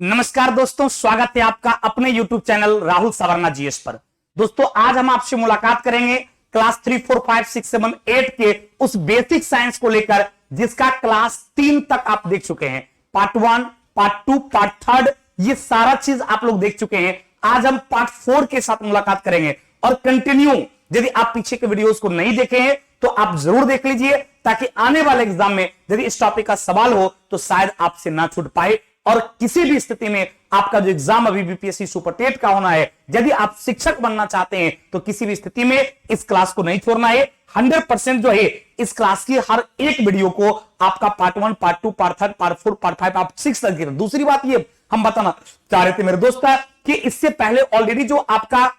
नमस्कार दोस्तों, स्वागत है आपका अपने YouTube channel Rahul Savarna GS पर। दोस्तों आज हम आपसे मुलाकात करेंगे क्लास 3, 4, 5, 6, 7, 8 के उस बेसिक साइंस को लेकर जिसका क्लास 3 तक आप देख चुके हैं। पार्ट 1, पार्ट 2, पार्ट 3 ये सारा चीज आप लोग देख चुके हैं। आज हम पार्ट 4 के साथ मुलाकात करेंगे और कंटिन्यू यदि आप पीछे के वीडियोस को नहीं देखे हैं तो आप जरूर देख लीजिए, ताकि आने वाले एग्जाम में यदि इस टॉपिक का सवाल हो तो शायद आपसे ना छूट पाए। और किसी भी स्थिति में आपका जो एग्जाम अभी बीपीएससी सुपर टेट का होना है, यदि आप शिक्षक बनना चाहते हैं तो किसी भी स्थिति में इस क्लास को नहीं छोड़ना है। 100% जो है इस क्लास की हर एक वीडियो को आपका part 1, part 2, part 3, part 4, part 5, आप 6 तक गिर। दूसरी बात ये हम बताना चाह रहे थे मेरे दोस्त कि इससे पहले ऑलरेडी जो आपका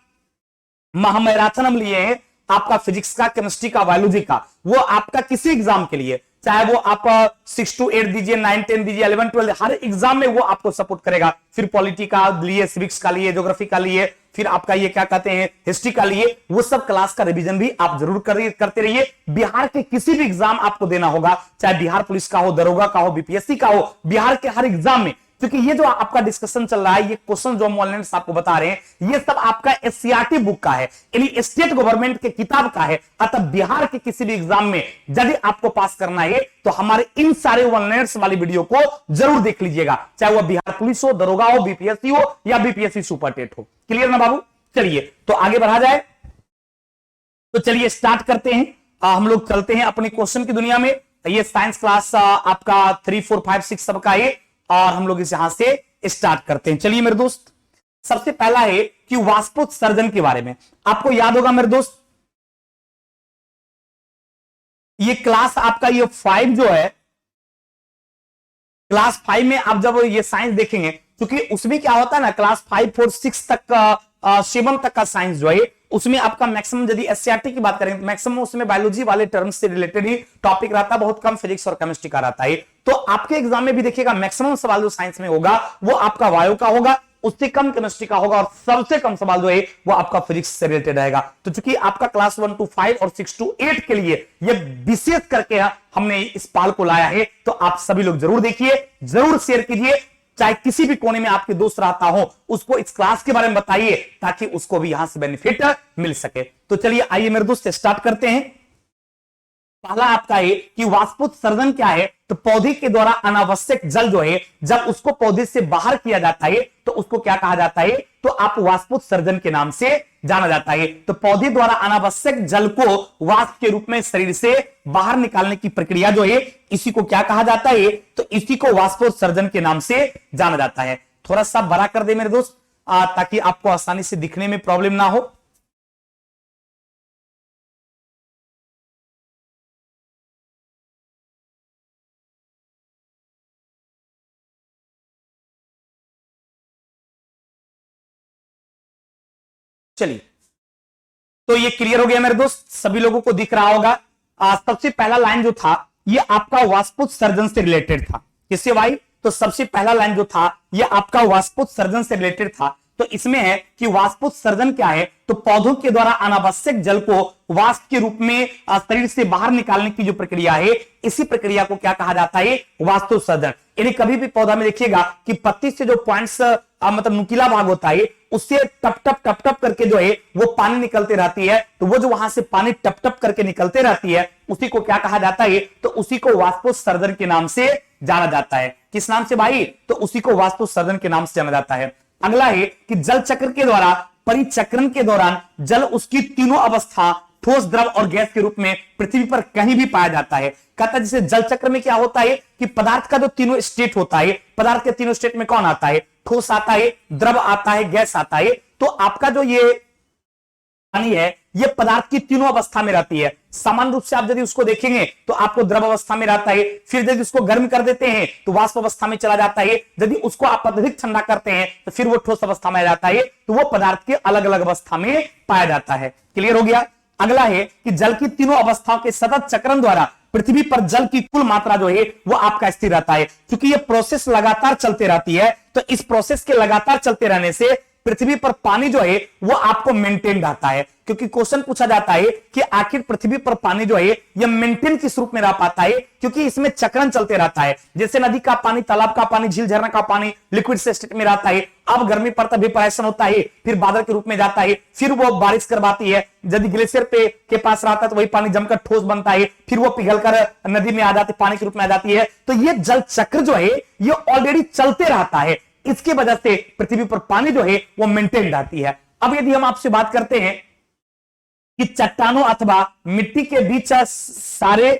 महामैराथन हम लिए हैं, आपका फिजिक्स का, केमिस्ट्री का, बायोलॉजी का, वो आपका किसी एग्जाम के लिए, चाहे वो आप 6 to 8 दीजिए, 9, 10 दीजिए, 11, 12, हर एग्जाम में वो आपको सपोर्ट करेगा। फिर पॉलिटी का लिए, सिविक्स का लिए, ज्योग्राफी का लिए, फिर आपका ये क्या कहते हैं हिस्ट्री का लिए, वो सब क्लास का रिवीजन भी आप जरूर करते रहिए। बिहार के किसी भी एग्जाम आपको देना होगा, चाहे बिहार पुलिस का हो, दरोगा का हो, बीपीएससी का हो, बिहार के हर एग्जाम में, क्योंकि ये जो आपका डिस्कशन चल रहा है, ये क्वेश्चन जो हम ऑनलाइन आपको बता रहे हैं, ये सब आपका एससीईआरटी बुक का है, यानी स्टेट गवर्नमेंट के किताब का है। अतः बिहार के किसी भी एग्जाम में यदि आपको पास करना है तो हमारे इन सारे ऑनलाइन वाली वीडियो को जरूर देख लीजिएगा, चाहे वह बिहार पुलिस हो, दरोगा हो, बीपीएससी हो या बीपीएससी सुपर टेट हो। क्लियर ना बाबू? चलिए तो आगे बढ़ा जाए। तो चलिए स्टार्ट करते हैं। हम लोग चलते हैं अपने क्वेश्चन की दुनिया में। ये साइंस क्लास आपका 3, 4, 5, 6 सबका है और हम लोग इस यहां से स्टार्ट करते हैं। चलिए मेरे दोस्त, सबसे पहला है कि वाष्पोत्सर्जन के बारे में आपको याद होगा मेरे दोस्त, ये क्लास आपका ये 5 जो है, क्लास 5 में आप जब ये साइंस देखेंगे, क्योंकि उसमें क्या होता है ना, क्लास 5, 4, 6 तक का 7 तक का साइंस जो है, उसमें आपका मैक्सिमम यदि एससीईआरटी की बात करें तो मैक्सिमम उसमें बायोलॉजी वाले टर्म्स से रिलेटेड ही टॉपिक रहता है, बहुत कम फिजिक्स और केमिस्ट्री का रहता है। तो आपके एग्जाम में भी देखिएगा मैक्सिमम सवाल जो साइंस में होगा वो आपका बायो का होगा, उससे कम केमिस्ट्री का होगा और सबसे कम सवाल जो है वो आपका फिजिक्स से रिलेटेड रहेगा। तो चूंकि आपका क्लास 1 to 5 और 6 to 8 के लिए ये विशेष करके हमने इस पाल को लाया है, तो आप सभी लोग जरूर देखिए, जरूर शेयर कीजिए, चाहे किसी भी कोने में आपके दोस्त रहता हो उसको इस क्लास के बारे में बताइए, ताकि उसको भी यहां से बेनिफिट मिल सके। तो चलिए आइए मेरे दोस्त स्टार्ट करते हैं। पहला आपका है कि वाष्पोत्सर्जन क्या है, तो पौधे के द्वारा अनावश्यक जल जो है जब उसको पौधे से बाहर किया जाता है तो उसको क्या कहा जाता है, तो आप वाष्पोत्सर्जन के नाम से जाना जाता है। तो पौधे द्वारा अनावश्यक जल को वाष्प के रूप में शरीर से बाहर निकालने की प्रक्रिया जो है, इसी को क्या कहा जाता है, तो इसी को वाष्पोत्सर्जन के नाम से जाना जाता है। थोड़ा सा बड़ा कर दे मेरे दोस्त, ताकि आपको आसानी से दिखने में प्रॉब्लम ना हो। चलिए, तो ये क्लियर हो गया मेरे दोस्त, सभी लोगों को दिख रहा होगा। सबसे पहला लाइन जो था ये आपका वाष्पोत्सर्जन से रिलेटेड था। किससे भाई? तो सबसे पहला लाइन जो था ये आपका वाष्पोत्सर्जन से रिलेटेड था। तो इसमें है कि वाष्पोत्सर्जन क्या है, तो पौधों के द्वारा अनावश्यक जल को वाष्प के रूप में शरीर से बाहर निकालने की जो प्रक्रिया है, इसी प्रक्रिया को क्या कहा जाता है, वाष्पोत्सर्जन। यानी कभी भी पौधा में देखिएगा कि पत्ती से जो पॉइंट्स मतलब नुकीला भाग होता है, उससे टप टप टप टप करके जो है वो पानी निकलते रहती है। तो वो जो वहां से पानी टप टप करके निकलते रहती है, उसी को क्या कहा जाता है, तो उसी को वाष्पोत्सर्जन के नाम से जाना जाता है। किस नाम से भाई? तो उसी को वाष्पोत्सर्जन के नाम से जाना जाता है। अगला है कि जल चक्र के द्वारा परिचक्रण के दौरान जल उसकी तीनों अवस्था ठोस, द्रव और गैस के रूप में पृथ्वी पर कहीं भी पाया जाता है। कहता है जैसे जल चक्र में क्या होता है कि पदार्थ का जो तीनों स्टेट होता है, पदार्थ के तीनों स्टेट में कौन आता है, ठोस आता है, द्रव आता है, गैस आता है। तो आपका जो ये पानी है ये पदार्थ की तीनों अवस्था में रहती है। सामान्य रूप से आप यदि उसको देखेंगे तो आपको द्रव अवस्था में रहता है, फिर यदि उसको गर्म कर देते हैं तो वाष्प अवस्था में चला जाता है, यदि उसको आप अत्यधिक ठंडा करते हैं तो फिर वो ठोस अवस्था में आ जाता है। तो वो पदार्थ के अलग अलग अवस्था में पाया जाता है। क्लियर हो गया? अगला है कि जल की तीनों अवस्थाओं के सतत चक्रण द्वारा पृथ्वी पर जल की कुल मात्रा जो है वो आपका स्थिर रहता है। क्योंकि ये प्रोसेस लगातार चलते रहती है, तो इस प्रोसेस के लगातार चलते रहने से पृथ्वी पर पानी जो है वो आपको मेंटेन रहता है, क्योंकि क्वेश्चन पूछा जाता है कि आखिर पृथ्वी पर पानी जो है ये मेंटेन किस रूप में रह पाता है, क्योंकि इसमें चक्रण चलते रहता है। जैसे नदी का पानी, तालाब का पानी, झील झरना का पानी लिक्विड से स्टेट में रहता है, अब गर्मी पड़ता वेपोराइजेशन होता है, फिर बादल के रूप में जाता है, फिर वो बारिश करवाती है। यदि ग्लेशियर पे के पास रहता है तो वही पानी जमकर ठोस बनता है, फिर वो पिघलकर नदी में आ जाती है, पानी के रूप में आ जाती है। तो ये जल चक्र जो है ये ऑलरेडी चलते रहता है, इसके वजह से पृथ्वी पर पानी जो है वो मेंटेन रहती है। अब यदि हम आपसे बात करते हैं कि चट्टानों अथवा मिट्टी के बीच सारे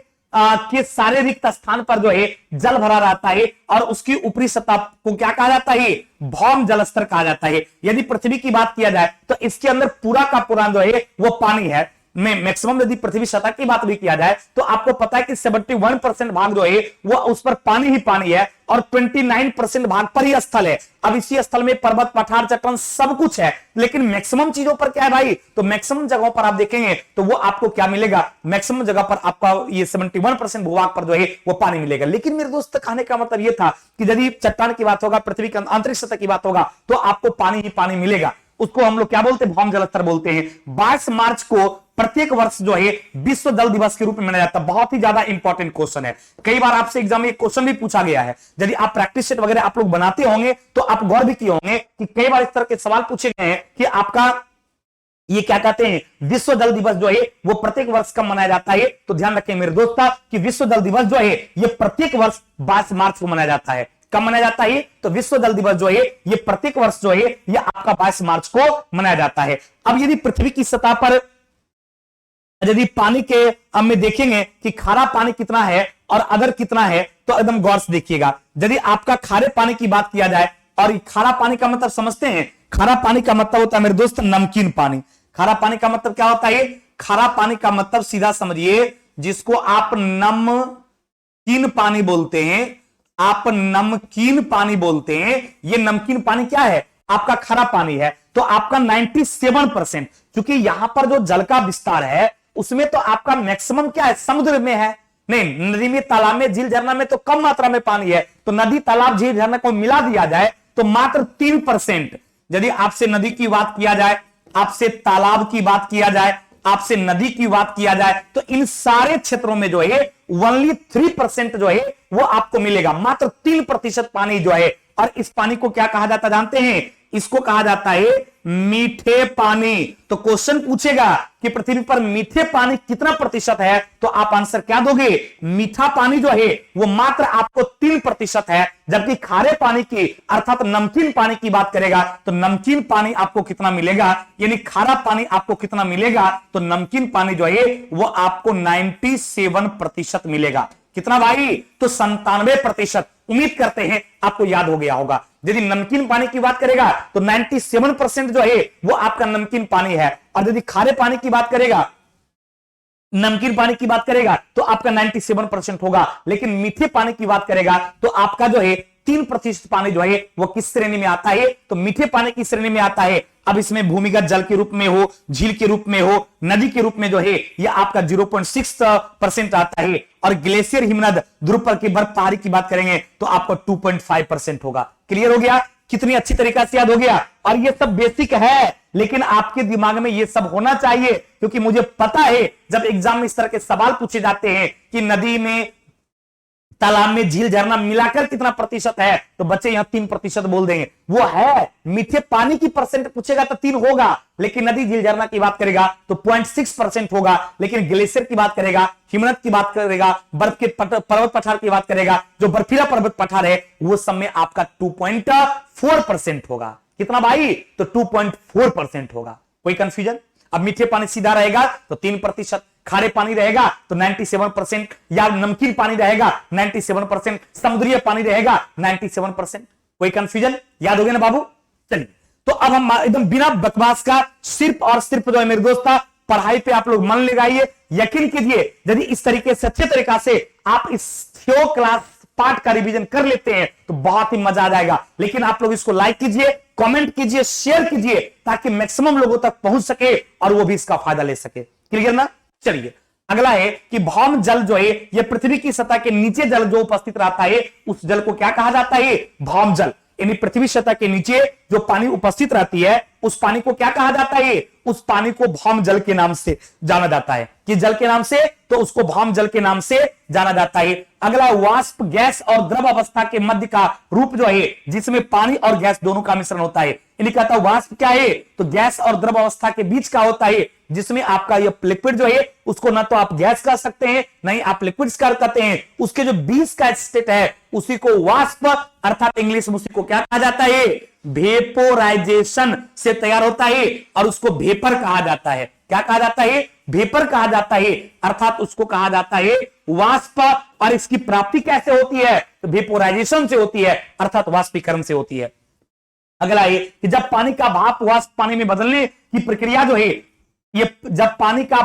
रिक्त स्थान पर जो है जल भरा रहता है और उसकी ऊपरी सतह को क्या कहा जाता है, भौम जल स्तर कहा जाता है। यदि पृथ्वी की बात किया जाए तो इसके अंदर पूरा का पूरा जो है वो पानी है। मैक्सिमम यदि पृथ्वी सतह की बात भी किया जाए तो आपको पता है कि 71% भाग जो है वो उस पर पानी ही पानी है और 29% भाग पर ही स्थल है। अब इसी स्थल में पर्वत, पठार, चट्टान सब कुछ है, लेकिन मैक्सिमम चीजों पर क्या है भाई, तो मैक्सिमम जगहों पर आप देखेंगे तो वो आपको क्या मिलेगा, मैक्सिमम जगह पर आपका ये 71% भूभाग पर जो है वो पानी मिलेगा। लेकिन मेरे दोस्त कहने का मतलब ये था कि यदि चट्टान की बात होगा, पृथ्वी की आंतरिक सतह की बात होगा तो आपको पानी ही पानी मिलेगा। उसको हम लोग क्या बोलते हैं, भौम जल स्तर बोलते हैं। 22 मार्च को प्रत्येक वर्ष जो है विश्व जल दिवस के रूप में मनाया जाता है। बहुत ही ज्यादा इंपॉर्टेंट क्वेश्चन है, कई बार आपसे एग्जाम में क्वेश्चन भी पूछा गया है। यदि आप प्रैक्टिस सेट वगैरह आप लोग बनाते होंगे तो आप गौर भी किए होंगे कि कई बार इस तरह के सवाल पूछे गए हैं कि आपका ये क्या कहते हैं, विश्व जल दिवस जो है वो प्रत्येक वर्ष कब मनाया जाता है। तो ध्यान रखें मेरे दोस्त कि विश्व जल दिवस जो है ये प्रत्येक वर्ष 22 मार्च को मनाया जाता है। कब मनाया जाता है, तो विश्व जल दिवस जो है ये प्रत्येक वर्ष जो है ये आपका 22 मार्च को मनाया जाता है। अब यदि पृथ्वी की सतह पर यदि पानी के अब में देखेंगे कि खारा पानी कितना है और अदर कितना है, तो एकदम गौर से देखिएगा। यदि आपका खारे पानी की बात किया जाए, और खारा पानी का मतलब समझते हैं, खारा पानी का मतलब होता है मेरे दोस्त नमकीन पानी। खारा पानी का मतलब क्या होता है, खारा पानी का मतलब सीधा समझिए, जिसको आप नमकीन पानी बोलते हैं, आप नमकीन पानी बोलते हैं, ये नमकीन पानी क्या है, आपका खारा पानी है। तो आपका 97%, क्योंकि यहां पर जो जल का विस्तार है उसमें तो आपका मैक्सिमम क्या है, समुद्र में है, नहीं नदी में, तालाब में, झील झरना में तो कम मात्रा में पानी है। तो नदी, तालाब, झील झरना को मिला दिया जाए तो मात्र 3%। यदि आपसे नदी की बात किया जाए, आपसे तालाब की बात किया जाए, आपसे नदी की बात किया जाए, तो इन सारे क्षेत्रों में जो है ओनली 3% जो है वो आपको मिलेगा। मात्र 3% पानी जो है, और इस पानी को क्या कहा जाता जानते हैं, इसको कहा जाता है मीठे पानी। तो क्वेश्चन पूछेगा कि पृथ्वी पर मीठे पानी कितना प्रतिशत है, तो आप आंसर क्या दोगे, मीठा पानी जो है वो मात्र आपको 3% है। जबकि खारे पानी की अर्थात नमकीन पानी की बात करेगा तो नमकीन पानी आपको कितना मिलेगा, यानी खारा पानी आपको कितना मिलेगा, तो नमकीन पानी जो है वो आपको 97% मिलेगा। कितना भाई, तो 97%। उम्मीद करते हैं आपको याद हो गया होगा। यदि नमकीन पानी की बात करेगा तो 97% जो है वो आपका नमकीन पानी है, और यदि खारे पानी की बात करेगा, नमकीन पानी की बात करेगा तो आपका 97% होगा। लेकिन मीठे पानी की बात करेगा तो आपका जो है 3% पानी जो है वो किस श्रेणी में आता है, तो मीठे पानी की श्रेणी में आता है। अब इसमें भूमिगत जल के रूप में हो, झील के रूप में हो, नदी के रूप में जो है यह आपका 0.6% आता है, और ग्लेशियर, हिमनद, ध्रुव पर की बर्फ पहाड़ी की बात करेंगे तो आपको 2.5% होगा। क्लियर हो गया, कितनी अच्छी तरीके से याद हो गया। और ये सब बेसिक है, लेकिन आपके दिमाग में ये सब होना चाहिए, क्योंकि मुझे पता है जब एग्जाम में इस तरह के सवाल पूछे जाते हैं कि नदी में, तालाब में, झील झरना मिलाकर कितना प्रतिशत है, तो बच्चे यहां 3% बोल देंगे। वो है मीठे पानी की परसेंट पूछेगा तो 3 होगा, लेकिन नदी, झील झरना की बात करेगा तो 0.6% होगा। लेकिन ग्लेशियर की बात करेगा, हिमनद की बात करेगा, बर्फ के पर्वत पठार की बात करेगा, जो बर्फीला पर्वत पठार है वो सब में आपका 2.4% होगा। कितना भाई, तो 2.4% होगा। कोई कंफ्यूजन? अब मीठे पानी सीधा रहेगा तो 3%, खारे पानी रहेगा तो 97%, या नमकीन पानी रहेगा 97%, समुद्रीय पानी रहेगा 97%। कोई कंफ्यूजन? याद हो गया ना बाबू? चलिए, तो अब हम एकदम बिना बकवास का सिर्फ और सिर्फ जो है मेरे दोस्त पढ़ाई पे आप लोग मन लगाइए, यकीन कीजिए। यदि इस तरीके से अच्छे तरीका से आप इस थ्यो क्लास पार्ट का रिवीजन कर लेते हैं तो बहुत ही मजा आ जाएगा। लेकिन आप लोग इसको लाइक कीजिए, कमेंट कीजिए, शेयर कीजिए, ताकि मैक्सिमम लोगों तक पहुंच सके और वो भी इसका फायदा ले सके। क्लियर ना? चलिए, अगला है कि भौम जल जो है ये पृथ्वी की सतह के नीचे जल जो उपस्थित रहता है उस जल को क्या कहा जाता है, भौम जल। यानी पृथ्वी सतह के नीचे जो पानी उपस्थित रहती है उस पानी को क्या कहा जाता है? उस पानी को भौम जल के नाम से जाना जाता है। कि जल के नाम से, तो उसको भौम जल के नाम से जाना जाता है। अगला, वाष्प गैस और द्रव अवस्था के मध्य का रूप जो है जिसमें पानी और गैस दोनों का मिश्रण होता है। यानी कहता वाष्प क्या है? तो गैस और द्रव अवस्था के बीच का होता है, जिसमें आपका ये लिक्विड जो है उसको ना तो आप गैस कह सकते हैं नहीं आप लिक्विड्स कर कहते हैं। उसके जो बीच का स्टेट है उसी को वाष्प अर्थात इंग्लिश में उसी को क्या कहा जाता है? वेपोराइजेशन से तैयार होता है और उसको वेपर कहा जाता है। क्या कहा जाता है? वेपर कहा जाता है, अर्थात उसको कहा जाता है वाष्प। और इसकी प्राप्ति कैसे होती है? तो वेपोराइजेशन से होती है, अर्थात वाष्पीकरण से होती है। अगला है कि जब पानी का भाप वाष्प पानी में बदलने की प्रक्रिया जो है, ये जब पानी का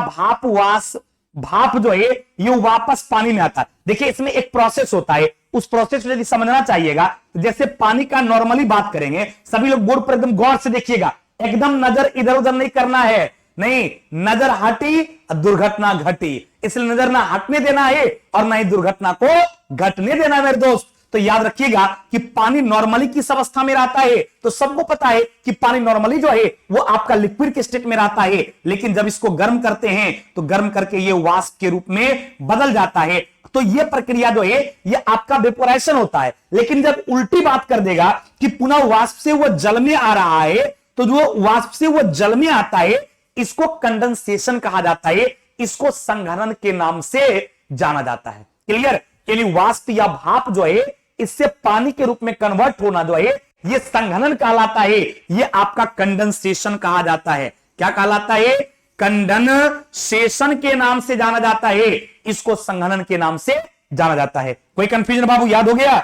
भाप जो है ये वापस पानी में आता है। देखिए इसमें एक प्रोसेस होता है, उस प्रोसेस को यदि समझना चाहिएगा तो जैसे पानी का नॉर्मली बात करेंगे, सभी लोग बोर्ड पर एकदम गौर से देखिएगा, एकदम नजर इधर उधर नहीं करना है, नहीं, नजर हटी दुर्घटना घटी, इसलिए नजर ना हटने देना है और ना ही दुर्घटना को घटने देना है मेरे दोस्त। तो याद रखिएगा कि पानी नॉर्मली किस अवस्था में रहता है? तो सबको पता है कि पानी नॉर्मली जो है वो आपका लिक्विड के स्टेट में रहता है, लेकिन जब इसको गर्म करते हैं तो गर्म करके ये वाष्प के रूप में बदल जाता है। तो ये प्रक्रिया जो है ये आपका वेपोराइजेशन होता है। लेकिन जब उल्टी बात कर देगा कि पुनः वाष्प से वो जल में आ रहा है, तो जो वाष्प से वो जल में आता है इसको कंडेंसेशन कहा जाता है, इसको संघनन के नाम से जाना जाता है। क्लियर? यानी वाष्प या भाप जो है इससे पानी के रूप में कन्वर्ट होना जो है ये संघनन कहलाता है, ये आपका कंडेंसेशन कहा जाता है। क्या कहलाता है? कंडेंसेशन के नाम से जाना जाता है, इसको संघनन के नाम से जाना जाता है। कोई कंफ्यूजन बाबू? याद हो गया?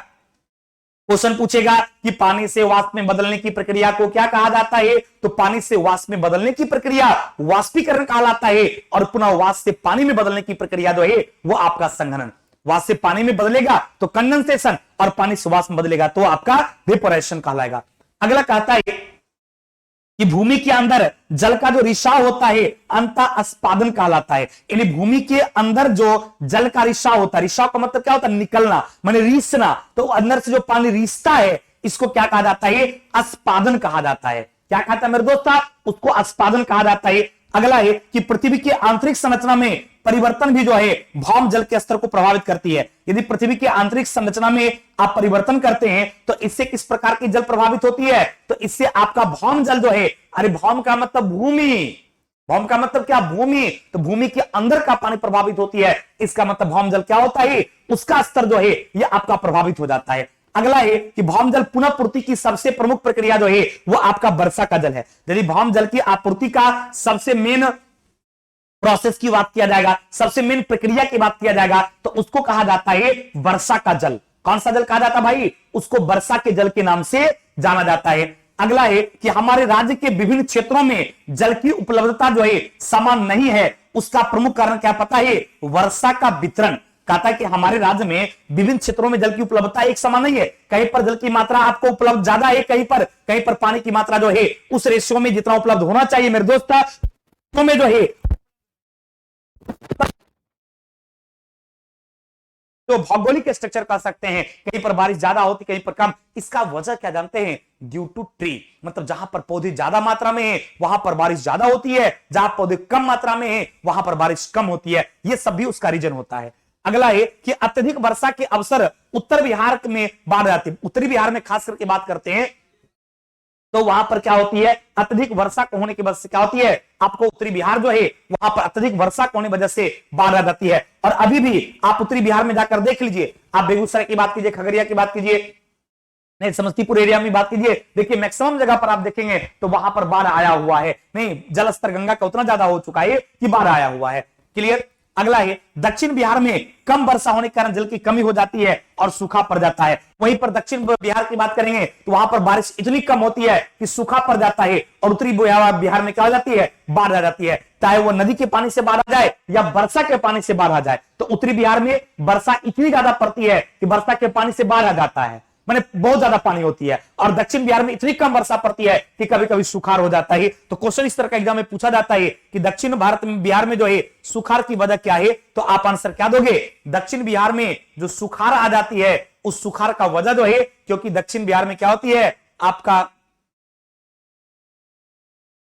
क्वेश्चन पूछेगा कि पानी से वाष्प में बदलने की प्रक्रिया को क्या कहा जाता है? तो पानी से वाष्प में बदलने की प्रक्रिया वाष्पीकरण कहलाता है, और पुनः वाष्प से पानी में बदलने की प्रक्रिया जो है वो आपका संघनन। वाष्प से पानी में बदलेगा तो कंडेंसेशन, और पानी से वाष्प में बदलेगा तो आपका वेपोराइजेशन कहलाएगा। अगला कहता है कि भूमि के अंदर जल का जो रिसाव होता है अंतःस्पादन कहलाता है। यानी भूमि के अंदर जो जल का रिसाव होता है, रिसाव का मतलब क्या होता है? निकलना, माने रीसना। तो अंदर से जो पानी रीसता है इसको क्या कहा जाता है? अस्पादन कहा जाता है। क्या कहता है मेरे दोस्त? उसको अस्पादन कहा जाता है। अगला है कि पृथ्वी की आंतरिक संरचना में परिवर्तन भी जो है भौम जल के स्तर को प्रभावित करती है। यदि पृथ्वी की आंतरिक संरचना में आप परिवर्तन करते हैं तो इससे किस प्रकार की जल प्रभावित होती है? तो इससे आपका भौम जल जो है, अरे भौम का मतलब भूमि, भौम का मतलब क्या? भूमि। तो भूमि के अंदर का पानी प्रभावित होती है, इसका मतलब भौम जल क्या होता है? उसका स्तर जो है यह आपका प्रभावित हो जाता है। अगला है कि भौम जल पुनः पूर्ति की सबसे प्रमुख प्रक्रिया जो है वो आपका वर्षा का जल है। यदि भौम जल की आपूर्ति का सबसे मेन प्रोसेस की बात किया जाएगा, सबसे मेन प्रक्रिया की बात किया जाएगा, तो उसको कहा जाता है वर्षा का जल। कौन सा जल कहा जाता है भाई? उसको वर्षा के जल के नाम से जाना जाता है। अगला है कि हमारे राज्य के विभिन्न क्षेत्रों में जल की उपलब्धता जो है समान नहीं है, उसका प्रमुख कारण क्या पता है? वर्षा का वितरण। कहता है कि हमारे राज्य में विभिन्न क्षेत्रों में जल की उपलब्धता एक समान नहीं है, कहीं पर जल की मात्रा आपको उपलब्ध ज्यादा है, कहीं पर पानी की मात्रा जो है उस रेशियो में जितना उपलब्ध होना चाहिए मेरे दोस्त तो में जो है जो भौगोलिक स्ट्रक्चर कह सकते हैं, कहीं पर बारिश ज्यादा होती कहीं पर कम। इसका वजह क्या जानते हैं? ड्यू टू ट्री, मतलब जहां पर पौधे ज्यादा मात्रा में है वहां पर बारिश ज्यादा होती है, जहां पौधे कम मात्रा में है वहां पर बारिश कम होती है। यह सब भी उसका रीजन होता है। अगला है कि अत्यधिक वर्षा के अवसर उत्तर बिहार में बाढ़ आती है। उत्तरी बिहार में खास करके बात करते हैं तो वहां पर क्या होती है? अत्यधिक वर्षा होने की वजह से क्या होती है? आपको उत्तरी बिहार जो है वहां पर अत्यधिक वर्षा होने की वजह से बाढ़ आ जाती है। और अभी भी आप उत्तरी बिहार में जाकर देख लीजिए, आप बेगूसराय की बात कीजिए, खगड़िया की बात कीजिए, नहीं समस्तीपुर एरिया में बात कीजिए, देखिए मैक्सिमम जगह पर आप देखेंगे तो वहां पर बाढ़ आया हुआ है। नहीं, जल स्तर गंगा का उतना ज्यादा हो चुका है कि बाढ़ आया हुआ है। क्लियर? अगला है दक्षिण बिहार में कम वर्षा होने के कारण जल की कमी हो जाती है और सूखा पड़ जाता है। वहीं पर दक्षिण बिहार की बात करेंगे तो वहां पर बारिश इतनी कम होती है कि सूखा पड़ जाता है, और उत्तरी बिहार में क्या हो जाती है? बाढ़ आ जाती है। चाहे वो नदी के पानी से बाढ़ आ जाए या वर्षा के पानी से बाढ़ आ जाए, तो उत्तरी बिहार में वर्षा इतनी ज्यादा पड़ती है कि वर्षा के पानी से बाढ़ आ जाता है, माने बहुत ज्यादा पानी होती है। और दक्षिण बिहार में इतनी कम वर्षा पड़ती है कि कभी कभी सुखाड़ हो जाता है। तो क्वेश्चन इस तरह का एग्जाम में पूछा जाता है कि दक्षिण भारत में बिहार में जो है सुखाड़ की वजह क्या है? तो आप आंसर क्या दोगे? दक्षिण बिहार में जो सुखाड़ आ जाती है उस सुखाड़ का वजह जो है, क्योंकि दक्षिण बिहार में क्या होती है आपका,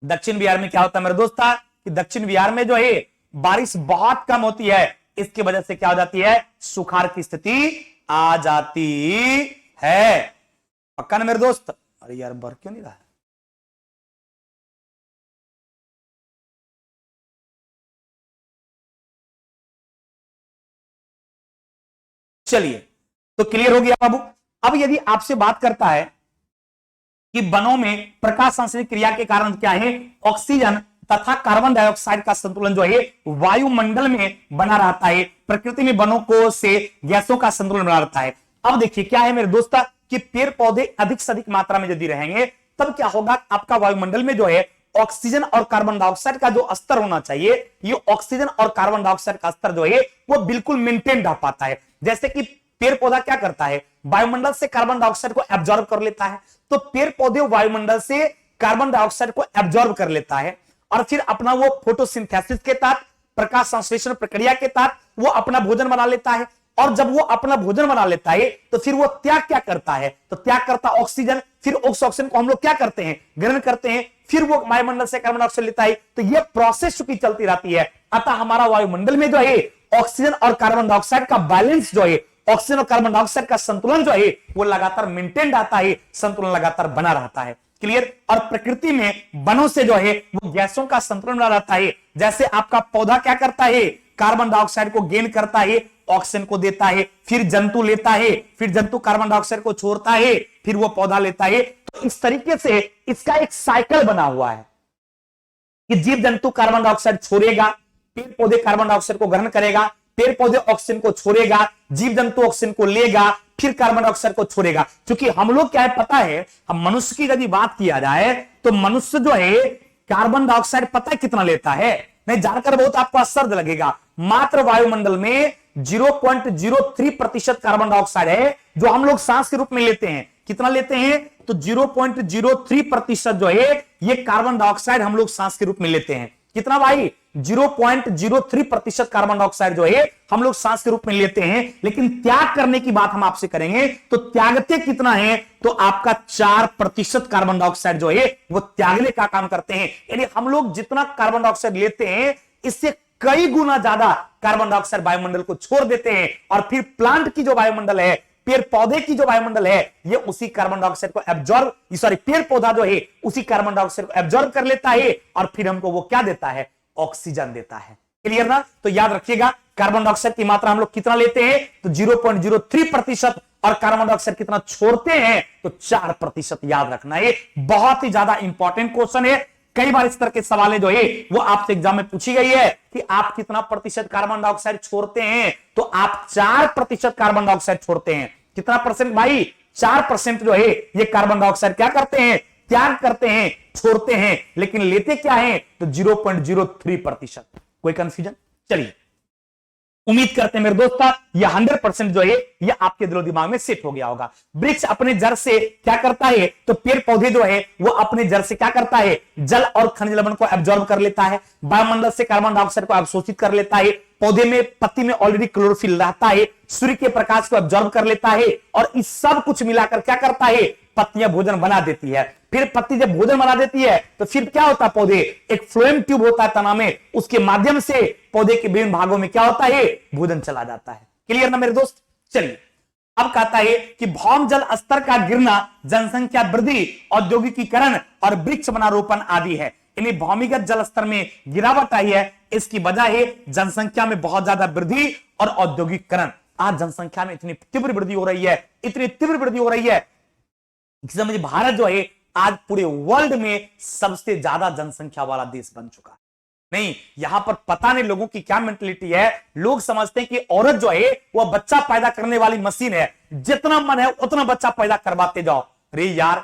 दक्षिण बिहार में क्या होता है मेरे दोस्त कि दक्षिण बिहार में जो है बारिश बहुत कम होती है, इसकी वजह से क्या हो जाती है, सुखाड़ की स्थिति आ जाती है। पक्का ना मेरे दोस्त? अरे यार बर क्यों नहीं रहा है? चलिए, तो क्लियर हो गया बाबू। अब यदि आपसे बात करता है कि वनों में प्रकाश संश्लेषण क्रिया के कारण क्या है, ऑक्सीजन तथा कार्बन डाइऑक्साइड का संतुलन जो है वायुमंडल में बना रहता है। प्रकृति में वनों को से गैसों का संतुलन बना रहता है। अब देखिए क्या है मेरे दोस्त कि पेड़ पौधे अधिक से अधिक मात्रा में यदि रहेंगे तब क्या होगा, आपका वायुमंडल में जो है ऑक्सीजन और कार्बन डाइऑक्साइड का जो स्तर होना चाहिए, ये ऑक्सीजन और कार्बन डाइऑक्साइड का स्तर जो है वो बिल्कुल मेंटेन रह पाता है। जैसे कि पेड़ पौधा क्या करता है, वायुमंडल से कार्बन डाइऑक्साइड को एब्जॉर्ब कर लेता है, तो पेड़ पौधे वायुमंडल से कार्बन डाइऑक्साइड को एब्जॉर्ब कर लेता है और फिर अपना वो फोटोसिंथेसिस के तहत, प्रकाश संश्लेषण प्रक्रिया के तहत वो अपना भोजन बना लेता है। और जब वो अपना भोजन बना लेता है तो फिर वो त्याग क्या करता है, तो त्याग करता ऑक्सीजन, फिर उस ऑक्सीजन को हम लोग क्या करते हैं, ग्रहण करते हैं, फिर वो वायुमंडल से कार्बन डाइऑक्साइड लेता है। तो ये प्रोसेस चूंकि चलती रहती है, अतः हमारा वायुमंडल में जो है ऑक्सीजन और कार्बन डाइऑक्साइड का बैलेंस जो है, ऑक्सीजन और कार्बन डाइऑक्साइड का संतुलन जो है वो लगातार मेंटेन रहता है, संतुलन लगातार बना रहता है। क्लियर? और प्रकृति में वनों से जो है वो गैसों का संतुलन बना रहता है। जैसे आपका पौधा क्या करता है, कार्बन डाइऑक्साइड को गेन करता है, ऑक्सीजन को देता है, फिर जंतु लेता है, फिर जंतु कार्बन डाइऑक्साइड को छोड़ता है, फिर वो पौधा लेता है। तो इस तरीके से इसका एक साइकिल बना हुआ है कि जीव जंतु कार्बन डाइऑक्साइड छोड़ेगा, पेड़ पौधे कार्बन डाइऑक्साइड को ग्रहण करेगा, पेड़ पौधे ऑक्सीजन को छोड़ेगा, जीव जंतु ऑक्सीजन को लेगा, फिर कार्बन डाइऑक्साइड को छोड़ेगा। क्योंकि हम लोग क्या है पता है, हम मनुष्य की यदि बात किया जाए तो मनुष्य जो है कार्बन डाइऑक्साइड पता है कितना लेता है, नहीं जानकर बहुत आपको आश्चर्य लगेगा, मात्र वायुमंडल में 0.03% कार्बन डाइऑक्साइड है जो हम लोग सांस के रूप में लेते हैं। कितना लेते हैं, तो 0.03% जो है ये कार्बन डाइऑक्साइड हम लोग सांस के रूप में लेते हैं। कितना भाई, 0.03% कार्बन डाइऑक्साइड जो है हम लोग सांस के रूप में लेते हैं। लेकिन त्याग करने की बात हम आपसे करेंगे तो त्यागते कितना है, तो आपका 4% कार्बन डाइऑक्साइड जो है वो त्यागने का काम करते हैं। यानी हम लोग जितना कार्बन डाइऑक्साइड लेते हैं इससे कई गुना ज्यादा कार्बन डाइऑक्साइड वायुमंडल को छोड़ देते हैं। और फिर प्लांट की जो वायुमंडल है, पेड़ पौधे की जो वायुमंडल है, ये उसी कार्बन डाइऑक्साइड को एब्जॉर्ब, सॉरी पेड़ पौधा जो है उसी कार्बन डाइऑक्साइड को एब्जॉर्ब कर लेता है और फिर हमको वो क्या देता है, ऑक्सीजन देता है। क्लियर ना? तो याद रखिएगा कार्बन डाइऑक्साइड की मात्रा हम लोग कितना लेते हैं, तो 0.03% और कार्बन डाइऑक्साइड कितना छोड़ते हैं, तो 4%। याद रखना, ये बहुत ही ज्यादा इंपॉर्टेंट क्वेश्चन है। कई बार इस तरह के सवाल जो है वो आपसे एग्जाम में पूछी गई है कि आप कितना प्रतिशत कार्बन डाइऑक्साइड छोड़ते हैं, तो आप 4% कार्बन डाइऑक्साइड छोड़ते हैं। कितना परसेंट भाई, 4% जो है ये कार्बन डाइऑक्साइड क्या करते हैं, त्याग करते हैं, छोड़ते हैं। लेकिन लेते क्या है, तो 0.03%। कोई कंफ्यूजन? चलिए, उम्मीद करते हैं मेरे दोस्त ये 100% जो है ये आपके दिलो दिमाग में सेट हो गया होगा। वृक्ष अपने जड़ से क्या करता है, तो पेड़ पौधे जो है वो अपने जड़ से क्या करता है, जल और खनिज लवण को एब्जॉर्ब कर लेता है, वायुमंडल से कार्बन डाइऑक्साइड को अवशोषित कर लेता है, पौधे में पत्ती में ऑलरेडी क्लोरोफिल रहता है, सूर्य के प्रकाश को एब्जॉर्ब कर लेता है और इस सब कुछ मिलाकर क्या करता है, पत्तियां भोजन बना देती है। फिर पत्ती जब भोजन बना देती है तो फिर क्या होता है, पौधे एक फ्लोएम ट्यूब होता है तना में, उसके माध्यम से पौधे के विभिन्न भागों में क्या होता है, भोजन चला जाता है। क्लियर ना मेरे दोस्त? चलिए, अब कहता है कि भौम जल स्तर का गिरना जनसंख्या वृद्धि, औद्योगिकीकरण और वृक्ष वनारोपण आदि है। यानी भौमिगत जल स्तर में गिरावट आई है, इसकी वजह है जनसंख्या में बहुत ज्यादा वृद्धि और औद्योगिकीकरण। आज जनसंख्या में इतनी तीव्र वृद्धि हो रही है, इतनी तीव्र वृद्धि हो रही है, समझिए भारत जो है आज पूरे वर्ल्ड में सबसे ज्यादा जनसंख्या वाला देश बन चुका है। नहीं, यहां पर पता नहीं लोगों की क्या मेंटलिटी है, लोग समझते हैं कि औरत जो है वह बच्चा पैदा करने वाली मशीन है, जितना मन है उतना बच्चा पैदा करवाते जाओ। अरे यार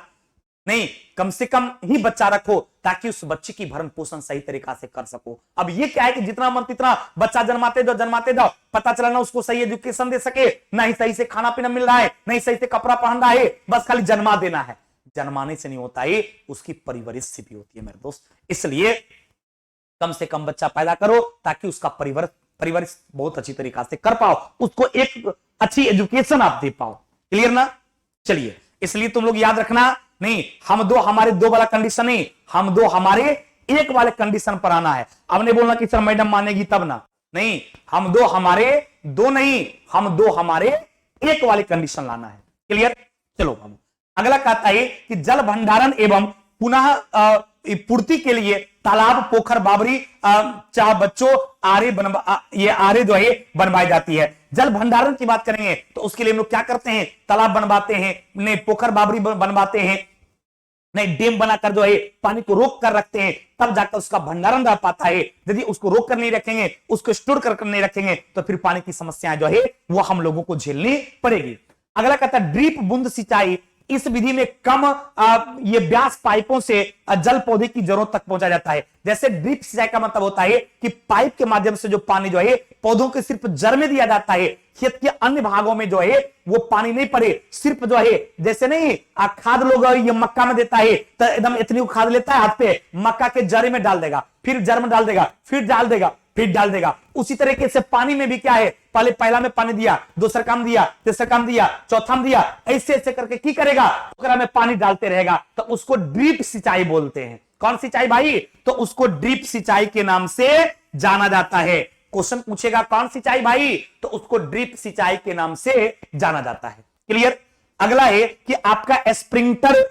नहीं, कम से कम ही बच्चा रखो ताकि उस बच्चे की भरण पोषण सही तरीका से कर सको। अब ये क्या है कि जितना मन तितना बच्चा जन्माते जाओ, पता चला ना उसको सही एजुकेशन दे सके, ना ही सही से खाना पीना मिल रहा है, नहीं सही से कपड़ा पहन रहा है, बस खाली जन्मा देना है। जन्माने से नहीं होता है, उसकी परवरिश से भी होती है मेरे दोस्त। इसलिए कम से कम बच्चा पैदा करो ताकि उसका परवरिश बहुत अच्छी तरीका से कर पाओ, उसको एक अच्छी एजुकेशन आप दे पाओ। क्लियर ना? चलिए, इसलिए तुम लोग याद रखना, नहीं हम दो हमारे दो वाला कंडीशन नहीं, हम दो हमारे एक वाले कंडीशन पर आना है। अब नहीं बोलना कि सर मैडम मानेगी तब ना, नहीं, हम दो हमारे दो नहीं, हम दो हमारे एक वाली कंडीशन लाना है। क्लियर? चलो बाबू, अगला कहता है कि जल भंडारण एवं पुनः पूर्ति के लिए तालाब, पोखर, बावरी, चाह बच्चों आरे ये आरे जो है बनवाई जाती है। जल भंडारण की बात करेंगे तो उसके लिए हम लोग क्या करते हैं, तालाब बनवाते हैं, नहीं पोखर बावरी बनवाते हैं, नहीं डैम बनाकर जो है पानी को रोक कर रखते हैं, तब जाकर उसका भंडारण रह पाता है। यदि उसको रोक कर नहीं रखेंगे, उसको स्टोर कर नहीं रखेंगे, तो फिर पानी की समस्याएं जो है वो हम लोगों को झेलनी पड़ेगी। अगला कहता है ड्रिप बूंद सिंचाई। इस विधि में कम ये व्यास पाइपों से जल पौधे की जरूरत तक पहुंचा जाता है। जैसे ड्रिप सिंचाई का मतलब होता है कि पाइप के माध्यम से जो पानी जो है पौधों के सिर्फ जड़ में दिया जाता है, खेत के अन्य भागों में जो है वो पानी नहीं पड़े, सिर्फ जो है जैसे नहीं खाद लोग ये मक्का में देता है तो एकदम इतनी खाद लेता है हाथ पे, मक्का के जड़ में डाल देगा, फिर जड़ में डाल देगा, फिर डाल देगा, फिर डाल देगा। उसी तरीके से पानी में भी क्या है, पहले पहला में पानी दिया, दूसरा काम दिया, तीसरा काम दिया, चौथा में दिया, ऐसे ऐसे करके की करेगा, पोखरा में पानी डालते रहेगा, तो उसको ड्रिप सिंचाई बोलते हैं। कौन सिंचाई भाई? तो उसको ड्रिप सिंचाई के नाम से जाना जाता है। क्वेश्चन पूछेगा कौन सिंचाई भाई, तो उसको ड्रिप सिंचाई के नाम से जाना जाता है। क्लियर? अगला है कि आपका स्प्रिंकलर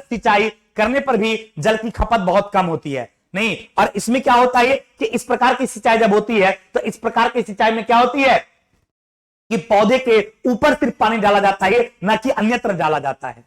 सिंचाई करने पर भी जल की खपत बहुत कम होती है। नहीं, और इसमें क्या होता है कि इस प्रकार की सिंचाई जब होती है तो इस प्रकार की सिंचाई में क्या होती है कि पौधे के ऊपर सिर्फ पानी डाला जाता है, ना कि अन्यत्र डाला जाता है।